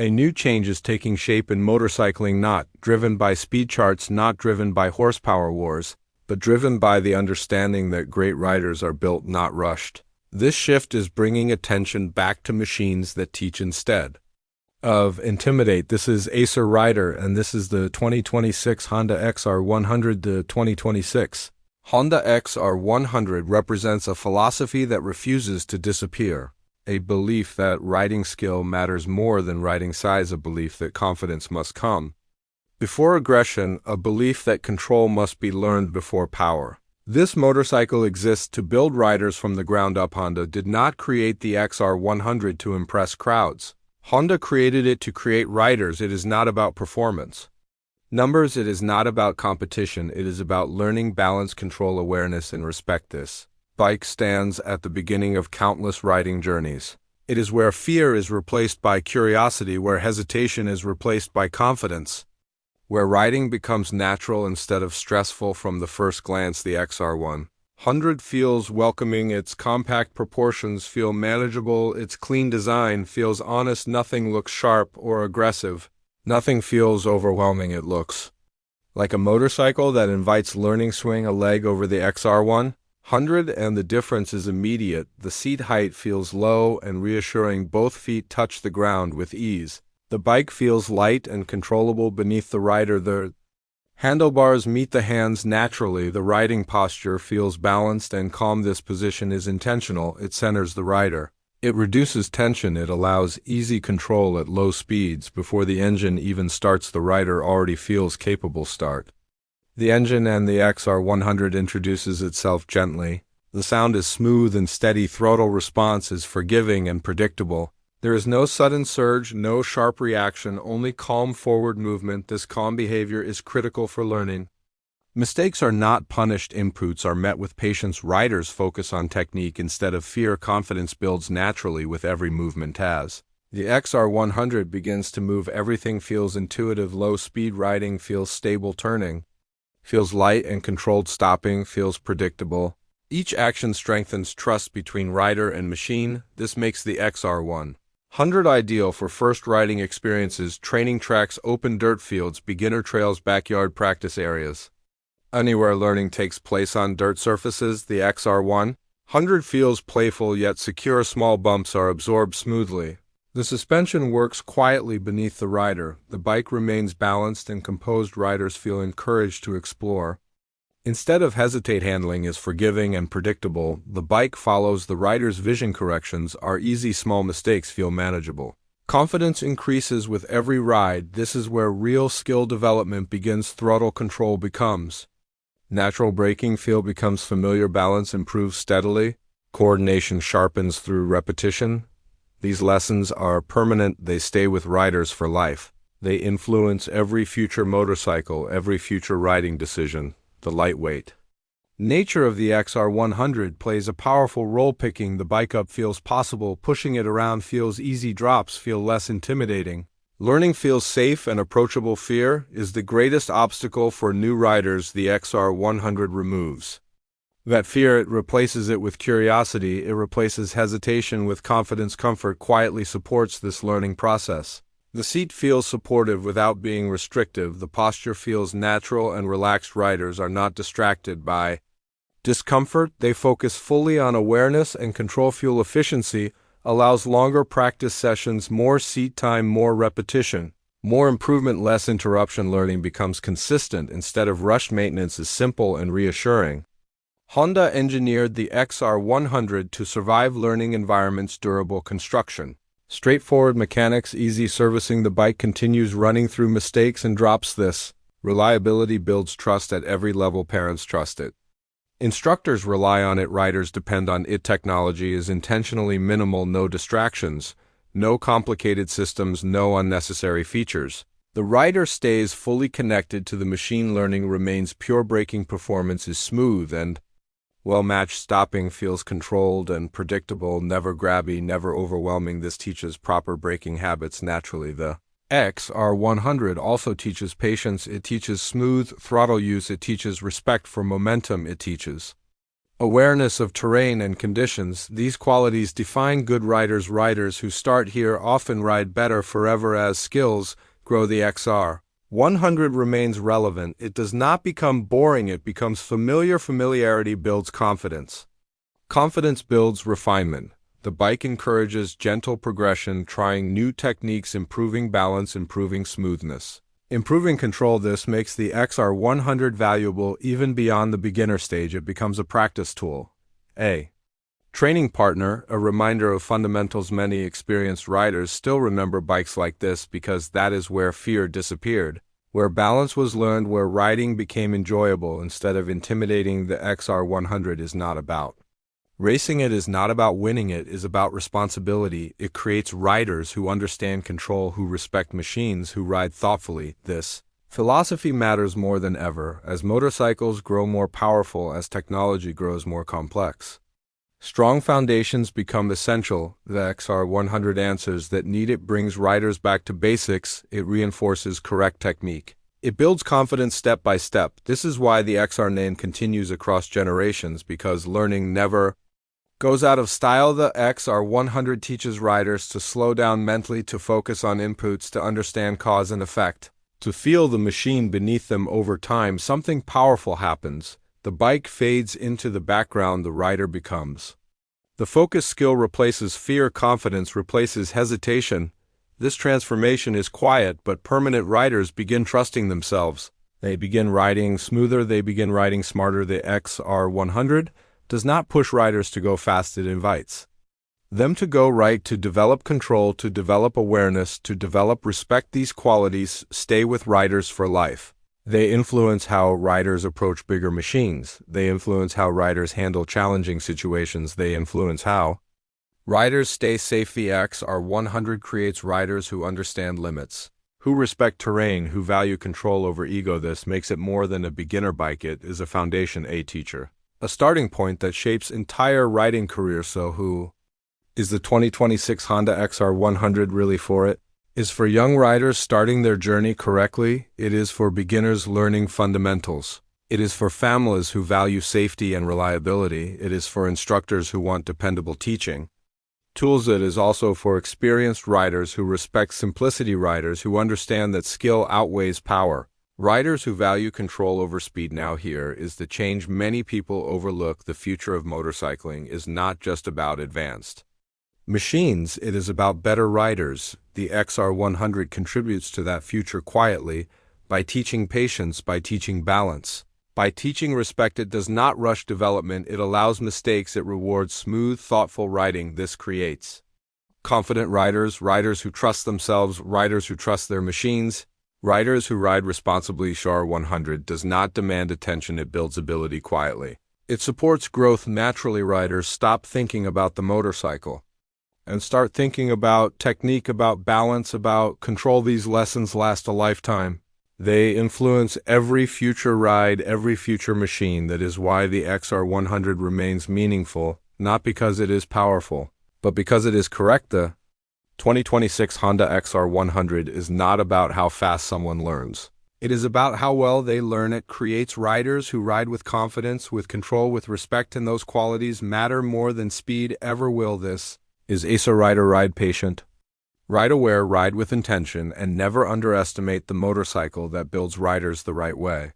A new change is taking shape in motorcycling, not driven by speed charts, not driven by horsepower wars, but driven by the understanding that great riders are built, not rushed. This shift is bringing attention back to machines that teach instead of intimidate. This is Acer Rider, and this is the 2026 Honda XR100. The 2026 Honda XR100 represents a philosophy that refuses to disappear, a belief that riding skill matters more than riding size, a belief that confidence must come before aggression, a belief that control must be learned before power. This motorcycle exists to build riders from the ground up. Honda did not create the XR100 to impress crowds. Honda created it to create riders. It is not about performance numbers. It is not about competition. It is about learning, balance, control, awareness, and respect. This bike stands at the beginning of countless riding journeys. It is where fear is replaced by curiosity, where hesitation is replaced by confidence, where riding becomes natural instead of stressful from the first glance. The XR100 feels welcoming. Its compact proportions feel manageable. Its clean design feels honest. Nothing looks sharp or aggressive. Nothing feels overwhelming. It looks like a motorcycle that invites learning. Swing a leg over the XR100 and the difference is immediate. The seat height feels low and reassuring. Both feet touch the ground with ease. The bike feels light and controllable beneath the rider. The handlebars meet the hands naturally. The riding posture feels balanced and calm. This position is intentional. It centers the rider. It reduces tension. It allows easy control at low speeds. Before the engine even starts, the rider already feels capable. Start the engine and the XR100 introduces itself gently. The sound is smooth and steady. Throttle response is forgiving and predictable. There is no sudden surge, no sharp reaction, only calm forward movement. This calm behavior is critical for learning. Mistakes are not punished. Inputs are met with patience. Riders focus on technique instead of fear. Confidence builds naturally with every movement. As the XR100 begins to move, everything feels intuitive. Low speed riding feels stable. Turning feels light and controlled. Stopping feels predictable. Each action strengthens trust between rider and machine. This makes the XR100 ideal for first riding experiences, training tracks, open dirt fields, beginner trails, backyard practice areas. Anywhere learning takes place on dirt surfaces, the XR100 feels playful yet secure. Small bumps are absorbed smoothly. The suspension works quietly beneath the rider. The bike remains balanced and composed. Riders feel encouraged to explore instead of hesitate. Handling is forgiving and predictable. The bike follows the rider's vision. Corrections are easy. Small mistakes feel manageable. Confidence increases with every ride. This is where real skill development begins. Throttle control becomes natural. Braking feel becomes familiar. Balance improves steadily. Coordination sharpens through repetition. These lessons are permanent. They stay with riders for life. They influence every future motorcycle, every future riding decision. The lightweight nature of the XR100 plays a powerful role. Picking the bike up feels possible. Pushing it around feels easy. Drops feel less intimidating. Learning feels safe and approachable. Fear is the greatest obstacle for new riders. The XR100 removes that fear. It replaces it with curiosity. It replaces hesitation with confidence. Comfort quietly supports this learning process. The seat feels supportive without being restrictive. The posture feels natural and relaxed. Riders are not distracted by discomfort. They focus fully on awareness and control. Fuel efficiency allows longer practice sessions, more seat time, more repetition, more improvement, less interruption. Learning becomes consistent instead of rushed. Maintenance is simple and reassuring. Honda engineered the XR100 to survive learning environments. Durable construction, straightforward mechanics, easy servicing. The bike continues running through mistakes and drops. This reliability builds trust at every level. Parents trust it. Instructors rely on it. Riders depend on it. Technology is intentionally minimal. No distractions, no complicated systems, no unnecessary features. The rider stays fully connected to the machine. Learning remains pure. Braking performance is smooth and well-matched. Stopping feels controlled and predictable, never grabby, never overwhelming. This teaches proper braking habits naturally. The XR100 also teaches patience. It teaches smooth throttle use. It teaches respect for momentum. It teaches Awareness of terrain and conditions. These qualities define good riders. Riders who start here often ride better forever as skills grow. The XR100 remains relevant. It does not become boring, it becomes familiar. Familiarity builds confidence. Confidence builds refinement. The bike encourages gentle progression, trying new techniques, improving balance, improving smoothness, improving control. This makes the XR100 valuable even beyond the beginner stage. It becomes a practice tool, a training partner, a reminder of fundamentals. Many experienced riders still remember bikes like this because that is where fear disappeared, where balance was learned, where riding became enjoyable instead of intimidating. The XR100 is not about racing, it is not about winning, it is about responsibility. It creates riders who understand control, who respect machines, who ride thoughtfully. This philosophy matters more than ever as motorcycles grow more powerful, as technology grows more complex. Strong foundations become essential. The XR100 answers that need. It brings riders back to basics. It reinforces correct technique. It builds confidence step by step. This is why the XR name continues across generations, because learning never goes out of style. The XR100 teaches riders to slow down mentally, to focus on inputs, to understand cause and effect, to feel the machine beneath them. Over time, something powerful happens. The bike fades into the background, the rider becomes the focus. Skill replaces fear, confidence replaces hesitation. This transformation is quiet but permanent. Riders begin trusting themselves. They begin riding smoother, they begin riding smarter. The XR100 does not push riders to go fast, it invites them to go right, to develop control, to develop awareness, to develop respect. These qualities stay with riders for life. They influence how riders approach bigger machines. They influence how riders handle challenging situations. They influence how riders stay safe. The XR100 creates riders who understand limits, who respect terrain, who value control over ego. This makes it more than a beginner bike. It is a foundation, a teacher, a starting point that shapes entire riding career. So who is the 2026 Honda XR100 really for? It is for young riders starting their journey correctly. It is for beginners learning fundamentals. It is for families who value safety and reliability. It is for instructors who want dependable teaching tools. It is also for experienced riders who respect simplicity, riders who understand that skill outweighs power, riders who value control over speed. Now here is the change many people overlook. The future of motorcycling is not just about advanced machines, it is about better riders. The XR100 contributes to that future quietly by teaching patience, by teaching balance, by teaching respect. It does not rush development, it allows mistakes, it rewards smooth, thoughtful riding. This creates confident riders, riders who trust themselves, riders who trust their machines, riders who ride responsibly. XR100 does not demand attention, it builds ability quietly. It supports growth naturally. Riders stop thinking about the motorcycle and start thinking about technique, about balance, about control. These lessons last a lifetime. They influence every future ride, every future machine. That is why the XR100 remains meaningful, not because it is powerful, but because it is correct. The 2026 Honda XR100 is not about how fast someone learns. It is about how well they learn. It creates riders who ride with confidence, with control, with respect, and those qualities matter more than speed ever will. This is ASA rider. Ride patient, ride aware, ride with intention, and never underestimate the motorcycle that builds riders the right way.